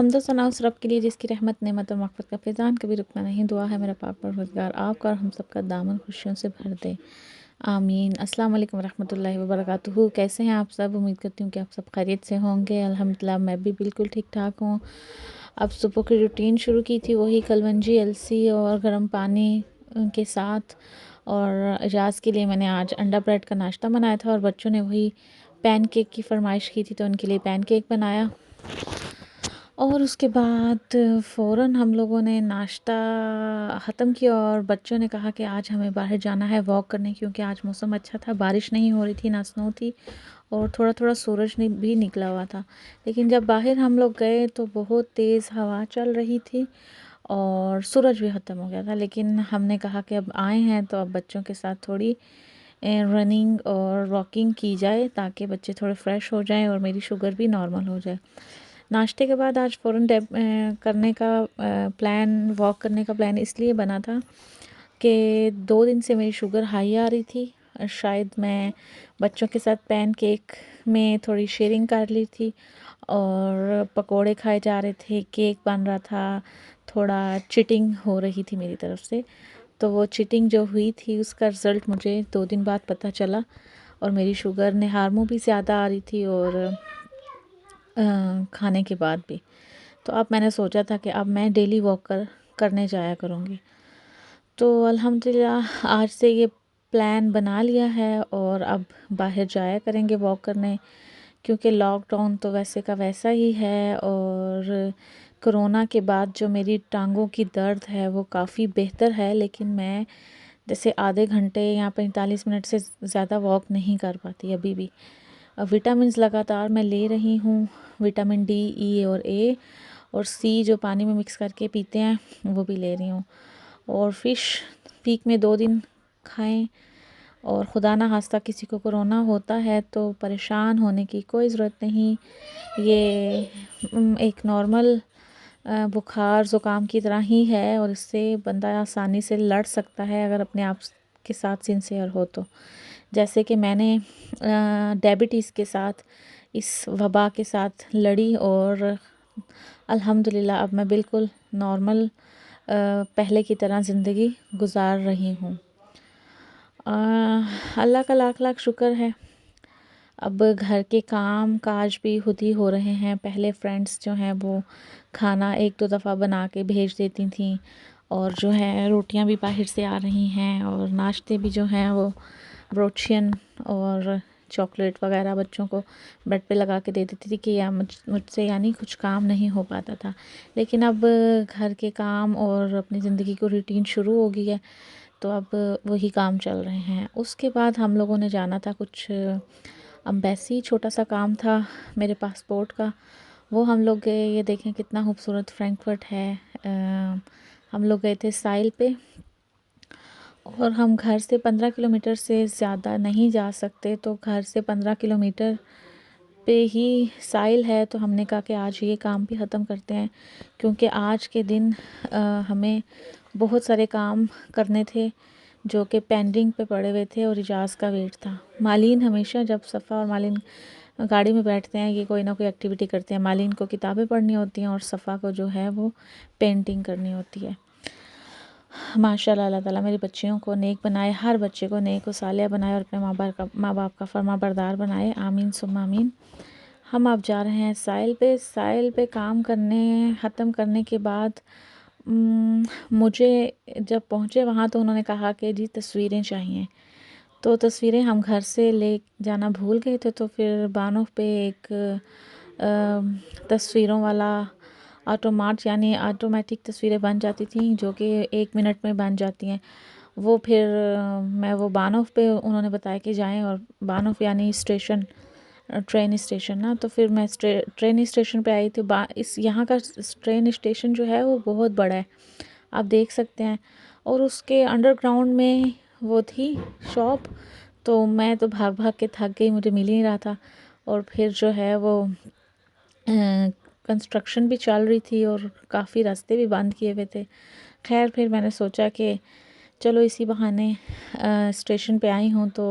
हम्दो सना उस रब के लिए जिसकी रहमत नेमत और मग़फ़िरत का फ़ैज़ान कभी रुकना नहीं। दुआ है मेरा पाक परवरदिगार आपका और हम सबका दामन खुशियों से भर दे, आमीन। अस्सलाम वालेकुम रहमतुल्लाहि व बरकातुहू। कैसे हैं आप सब? उम्मीद करती हूँ कि आप सब खैरियत से होंगे। अल्हम्दुलिल्लाह मैं भी बिल्कुल ठीक ठाक हूँ। अब सुबह की रूटीन शुरू की थी, वही कलवंजी अलसी और गर्म पानी के साथ। और इजाज़ के लिए मैंने आज अंडा ब्रेड का नाश्ता बनाया था और बच्चों ने वही पैनकेक की फरमाइश की थी, तो उनके लिए पैनकेक बनाया। और उसके बाद फ़ौरन हम लोगों ने नाश्ता ख़त्म किया और बच्चों ने कहा कि आज हमें बाहर जाना है वॉक करने, क्योंकि आज मौसम अच्छा था, बारिश नहीं हो रही थी, ना स्नो थी और थोड़ा थोड़ा सूरज भी निकला हुआ था। लेकिन जब बाहर हम लोग गए तो बहुत तेज़ हवा चल रही थी और सूरज भी ख़त्म हो गया था। लेकिन हमने कहा कि अब आए हैं तो अब बच्चों के साथ थोड़ी रनिंग और वॉकिंग की जाए ताकि बच्चे थोड़े फ्रेश हो जाएं और मेरी शुगर भी नॉर्मल हो जाए। नाश्ते के बाद आज फ़ौरन करने का प्लान, वॉक करने का प्लान इसलिए बना था कि 2 दिन से मेरी शुगर हाई आ रही थी। शायद मैं बच्चों के साथ पैनकेक में थोड़ी शेयरिंग कर ली थी और पकोड़े खाए जा रहे थे, केक बन रहा था, थोड़ा चीटिंग हो रही थी मेरी तरफ से। तो वो चीटिंग जो हुई थी उसका रिज़ल्ट मुझे 2 दिन बाद पता चला और मेरी शुगर नेहारमो भी ज़्यादा आ रही थी और खाने के बाद भी। तो अब मैंने सोचा था कि अब मैं डेली वॉक करने जाया करूँगी। तो अल्हम्दुलिल्लाह आज से ये प्लान बना लिया है और अब बाहर जाया करेंगे वॉक करने, क्योंकि लॉकडाउन तो वैसे का वैसा ही है और कोरोना के बाद जो मेरी टांगों की दर्द है वो काफ़ी बेहतर है। लेकिन मैं जैसे आधे घंटे या 45 मिनट से ज़्यादा वॉक नहीं कर पाती अभी भी। विटामिन्स लगातार मैं ले रही हूँ, विटामिन डी, ई और ए और सी जो पानी में मिक्स करके पीते हैं वो भी ले रही हूँ। और फ़िश वीक में 2 दिन खाएं। और खुदा ना खास्ता किसी को कोरोना होता है तो परेशान होने की कोई ज़रूरत नहीं। ये एक नॉर्मल बुखार ज़ुकाम की तरह ही है और इससे बंदा आसानी से लड़ सकता है अगर अपने आप के साथ सिंसियर हो तो। जैसे कि मैंने डायबिटीज़ के साथ, इस वबा के साथ लड़ी और अल्हम्दुलिल्लाह अब मैं बिल्कुल नॉर्मल पहले की तरह ज़िंदगी गुजार रही हूँ। अल्लाह का लाख लाख शुक्र है। अब घर के काम काज भी खुद ही हो रहे हैं। पहले फ्रेंड्स जो हैं वो खाना 1-2 दफ़ा बना के भेज देती थीं और जो है रोटियां भी बाहर से आ रही हैं और नाश्ते भी जो हैं वो ब्रोशियन और चॉकलेट वगैरह बच्चों को बेड पे लगा के दे देती थी कि या मुझसे यानी कुछ काम नहीं हो पाता था। लेकिन अब घर के काम और अपनी ज़िंदगी को रूटीन शुरू हो गई है तो अब वही काम चल रहे हैं। उसके बाद हम लोगों ने जाना था, कुछ अम्बेसी छोटा सा काम था मेरे पासपोर्ट का, वो हम लोग गए। ये देखें कितना खूबसूरत फ्रैंकफर्ट है। हम लोग गए थे साइल पे और हम घर से 15 किलोमीटर से ज़्यादा नहीं जा सकते, तो घर से 15 किलोमीटर पे ही साइल है। तो हमने कहा कि आज ये काम भी ख़त्म करते हैं, क्योंकि आज के दिन हमें बहुत सारे काम करने थे जो कि पेंडिंग पे पड़े हुए थे और इजाज़ का वेट था। मालीन हमेशा जब सफ़ा और मालीन गाड़ी में बैठते हैं ये कोई ना कोई एक्टिविटी करते हैं। मालीन को किताबें पढ़नी होती हैं और सफ़ा को जो है वो पेंटिंग करनी होती है। माशाल्लाह अल्लाह ताला मेरी बच्चियों को नेक बनाए, हर बच्चे को नेक व सालिया बनाए और अपने माँ बाप का फर्मा बरदार बनाए, आमीन सुम्मा आमीन। हम अब जा रहे हैं साइल पे काम करने ख़त्म करने के बाद मुझे जब पहुँचे वहाँ तो उन्होंने कहा कि जी तस्वीरें चाहिए। तो तस्वीरें हम घर से ले जाना भूल गए थे, तो फिर बानों पे एक तस्वीरों वाला ऑटोमाट यानी ऑटोमेटिक तस्वीरें बन जाती थी जो कि 1 मिनट में बन जाती हैं। वो फिर मैं वो बानोफ पे उन्होंने बताया कि जाएं और बानोफ यानी स्टेशन, ट्रेन स्टेशन ना, तो फिर मैं ट्रेन स्टेशन पे आई थी। इस यहाँ का ट्रेन स्टेशन जो है वो बहुत बड़ा है, आप देख सकते हैं। और उसके अंडरग्राउंड में वो थी शॉप, तो मैं तो भाग भाग के थक गई, मुझे मिल ही नहीं रहा था। और फिर जो है वो कंस्ट्रक्शन भी चल रही थी और काफ़ी रास्ते भी बंद किए हुए थे। खैर फिर मैंने सोचा कि चलो इसी बहाने स्टेशन पे आई हूँ तो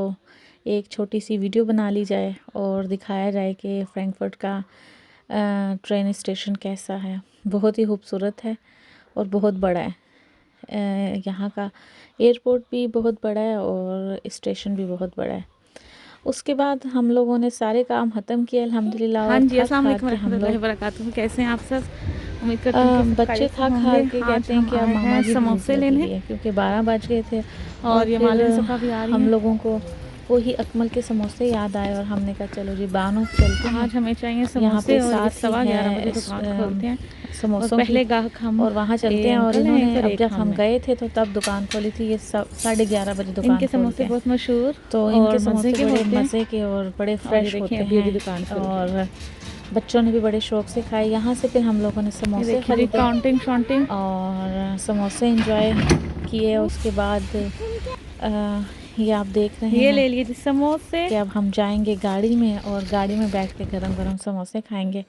एक छोटी सी वीडियो बना ली जाए और दिखाया जाए कि फ्रैंकफर्ट का ट्रेन स्टेशन कैसा है। बहुत ही खूबसूरत है और बहुत बड़ा है। यहाँ का एयरपोर्ट भी बहुत बड़ा है और स्टेशन भी बहुत बड़ा है। उसके बाद हम लोगों ने सारे काम ख़त्म किए अल्हम्दुलिल्लाह। हाँ और जी, खा अस्सलाम खा वालेकुम के हम रहमतुल्लाहि लोग व बरकातुहू। कैसे हैं आप सब? उम्मीद करती हूँ कि सब बच्चे खैरियत से खा खा होंगे। के आज कहते हैं हम कि अब आए मामा हैं जी भूख समोसे लगी लेने हुई है, क्योंकि 12 बज गए थे। और और ये फिर मालिन सफ़ा भी आ रही हम हैं। लोगों को वही अकमल के समोसे याद आए और हमने कहा चलो जी बानो चलते हैं। आज हमें चाहिए यहाँ पे समोसे और ये साथ ही 11:15 बजे है दुकान खोलते हैं। और समोसों की, पहले ग्राहक हम और वहाँ चलते ये हैं। और अंकल हैं, इन्होंने फिर अब एक जब हम हम हैं। गए थे तो तब दुकान खोली थी। ये 11:30 बजे दुकान इनके खोलते समोसे हैं। बहुत मशहूर तो और इनके मज़े समोसे के बड़े होते हैं। मज़े के और बड़े और ये फ्रेश देखें होते अभी अभी हैं दुकान खुल गई है। और बच्चों ने भी बड़े शौक़ से खाए। यहाँ से फिर हम लोगों ने ये समोसे देखिए जी, ख़रीदे काउंटिंग शॉन्टिंग। और समोसे इंजॉय किए। उसके बाद ये आप देख रहे ये हैं ले लिए जी समोसे। कि अब हम जाएंगे गाड़ी में और गाड़ी में बैठ के गरम गरम समोसे खाएंगे।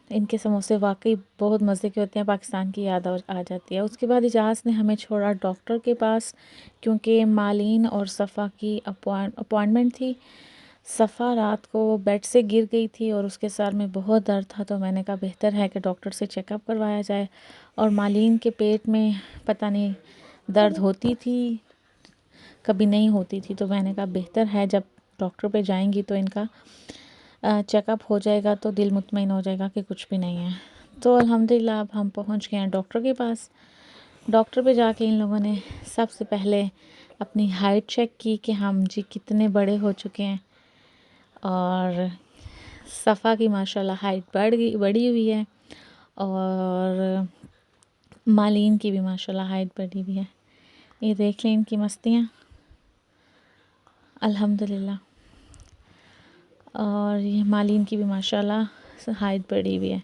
इनके समोसे वाकई बहुत मज़े के होते हैं, पाकिस्तान की याद आ जाती है। उसके बाद इजाज़ ने हमें छोड़ा डॉक्टर के पास, क्योंकि मालीन और सफ़ा की अपॉइंटमेंट थी। सफ़ा रात को बेड से गिर गई थी और उसके सर में बहुत दर्द था, तो मैंने कहा बेहतर है कि डॉक्टर से चेकअप करवाया जाए। और मालीन के पेट में पता नहीं दर्द होती थी, कभी नहीं होती थी, तो मैंने कहा बेहतर है जब डॉक्टर पे जाएंगी तो इनका चेकअप हो जाएगा तो दिल मुतमईन हो जाएगा कि कुछ भी नहीं है। तो अल्हम्दुलिल्लाह अब हम पहुंच गए हैं डॉक्टर के पास। डॉक्टर पे जाके इन लोगों ने सबसे पहले अपनी हाइट चेक की कि हम जी कितने बड़े हो चुके हैं। और सफ़ा की माशाल्लाह हाइट बढ़ी हुई है और मालीन की भी माशाल्लाह हाइट बढ़ी हुई है। ये देख लें इनकी मस्तियाँ अल्हम्दुलिल्लाह। और ये मालीन की भी माशाल्लाह हाइट बढ़ी हुई है।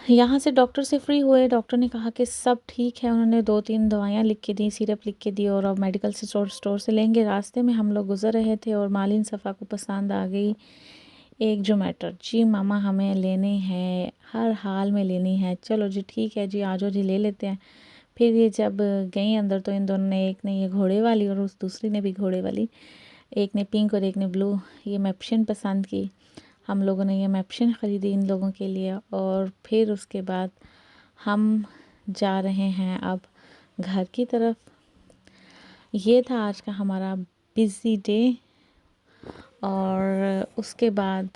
यहाँ से डॉक्टर से फ्री हुए। डॉक्टर ने कहा कि सब ठीक है। उन्होंने 2-3 दवाइयाँ लिख के दी, सिरप लिख के दी और अब मेडिकल स्टोर से लेंगे। रास्ते में हम लोग गुज़र रहे थे और मालिन सफ़ा को पसंद आ गई एक जोमेटो। जी मामा हमें लेनी है, हर हाल में लेनी है। चलो जी ठीक है जी, आ जाओ जी ले लेते हैं। फिर ये जब गई अंदर तो इन दोनों ने, एक ने ये घोड़े वाली और उस दूसरी ने भी घोड़े वाली, एक ने पिंक और एक ने ब्लू, ये मैप्शन पसंद की। हम लोगों ने ये मैप्शन ख़रीदी इन लोगों के लिए। और फिर उसके बाद हम जा रहे हैं अब घर की तरफ। ये था आज का हमारा बिज़ी डे। और उसके बाद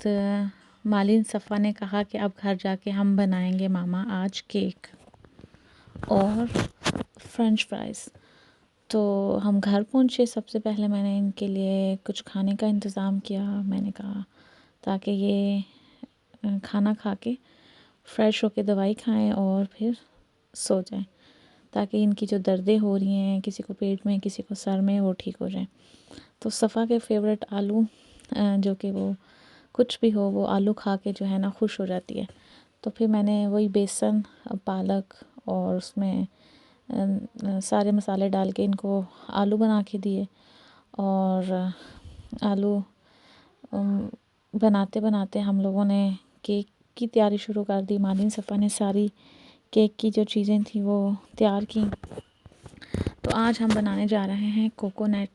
मालिन सफ़ा ने कहा कि अब घर जाके हम बनाएंगे मामा आज केक और फ्रेंच फ्राइज़। तो हम घर पहुँचे। सबसे पहले मैंने इनके लिए कुछ खाने का इंतज़ाम किया। मैंने कहा ताकि ये खाना खा के फ्रेश होके दवाई खाएं और फिर सो जाएं, ताकि इनकी जो दर्दें हो रही हैं, किसी को पेट में किसी को सर में, वो ठीक हो जाएं। तो सफ़ा के फेवरेट आलू, जो कि वो कुछ भी हो वो आलू खा के जो है ना खुश हो जाती है। तो फिर मैंने वही बेसन, पालक और उसमें सारे मसाले डाल के इनको आलू बना के दिए। और आलू बनाते बनाते हम लोगों ने केक की तैयारी शुरू कर दी। मालिन सफ़ा ने सारी केक की जो चीज़ें थी वो तैयार की। तो आज हम बनाने जा रहे हैं कोकोनट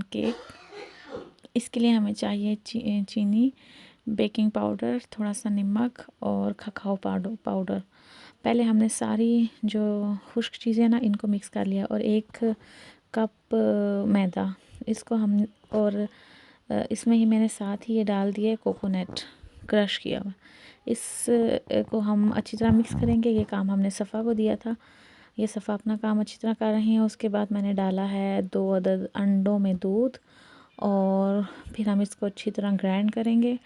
केक। इसके लिए हमें चाहिए चीनी, बेकिंग पाउडर, थोड़ा सा नमक और ककाओ पाउडर। पहले हमने सारी जो खुश्क चीज़ें ना इनको मिक्स कर लिया। और 1 कप मैदा इसको हम, और इसमें ही मैंने साथ ही ये डाल दिया कोकोनट क्रश किया हुआ। इस को हम अच्छी तरह मिक्स करेंगे। ये काम हमने सफ़ा को दिया था। ये सफ़ा अपना काम अच्छी तरह कर रहे हैं। उसके बाद मैंने डाला है 2 अदद अंडों में दूध और फिर हम इसको अच्छी तरह ग्राइंड करेंगे।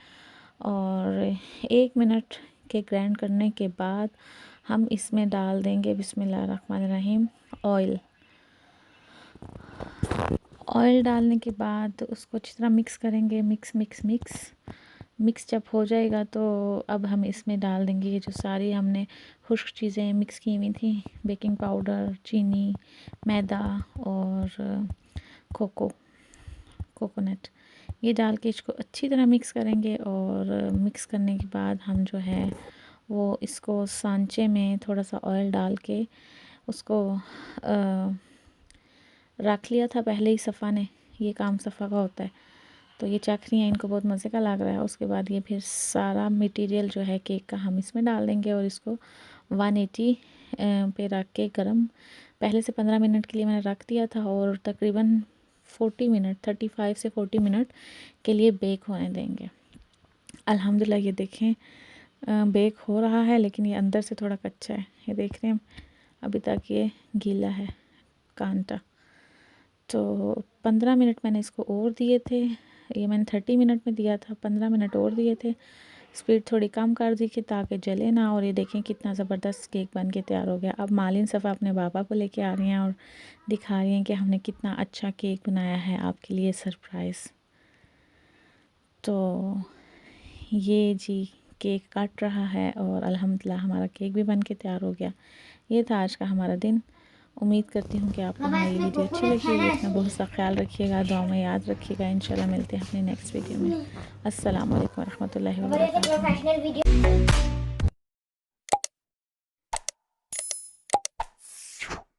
और 1 मिनट के ग्राइंड करने के बाद हम इसमें डाल देंगे बिस्मिल्लाहिर्रहमानिर्रहीम ऑयल। ऑयल डालने के बाद उसको अच्छी तरह मिक्स करेंगे। मिक्स जब हो जाएगा तो अब हम इसमें डाल देंगे ये जो सारी हमने खुश्क चीज़ें मिक्स की हुई थी, बेकिंग पाउडर, चीनी, मैदा और कोकोनट। ये डाल के इसको अच्छी तरह मिक्स करेंगे। और मिक्स करने के बाद हम जो है वो इसको सांचे में थोड़ा सा ऑयल डाल के उसको रख लिया था पहले ही सफ़ा ने, ये काम सफ़ा का होता है। तो ये चख रही हैं, इनको बहुत मज़े का लग रहा है। उसके बाद ये फिर सारा मटेरियल जो है केक का हम इसमें डाल देंगे और इसको 180 पे रख के गरम, पहले से 15 मिनट के लिए मैंने रख दिया था और तकरीबन 40 मिनट 35 से 40 मिनट के लिए बेक होने देंगे। अल्हम्दुलिल्लाह ये देखें बेक हो रहा है, लेकिन ये अंदर से थोड़ा कच्चा है। ये देख रहे हैं अभी तक ये गीला है कांटा। तो 15 मिनट मैंने इसको और दिए थे, ये मैंने 30 मिनट में दिया था, 15 मिनट और दिए थे। स्पीड थोड़ी कम कर दी कि ताकि जले ना। और ये देखें कितना ज़बरदस्त केक बन के तैयार हो गया। अब मालिन सफ़ा अपने पापा को लेके आ रही हैं और दिखा रही हैं कि हमने कितना अच्छा केक बनाया है आपके लिए सरप्राइज़। तो ये जी केक काट रहा है और अल्हम्दुलिल्लाह हमारा केक भी बन के तैयार हो गया। ये था आज का हमारा दिन। उम्मीद करती हूँ कि आपको हमारी वीडियो अच्छी लगी होगी। अपना बहुत सा ख्याल रखिएगा, दुआ में याद रखिएगा। इंशाल्लाह मिलते हैं अपने नेक्स्ट वीडियो में। अस्सलाम वालेकुम रहमतुल्लाहि व बरकातुहू।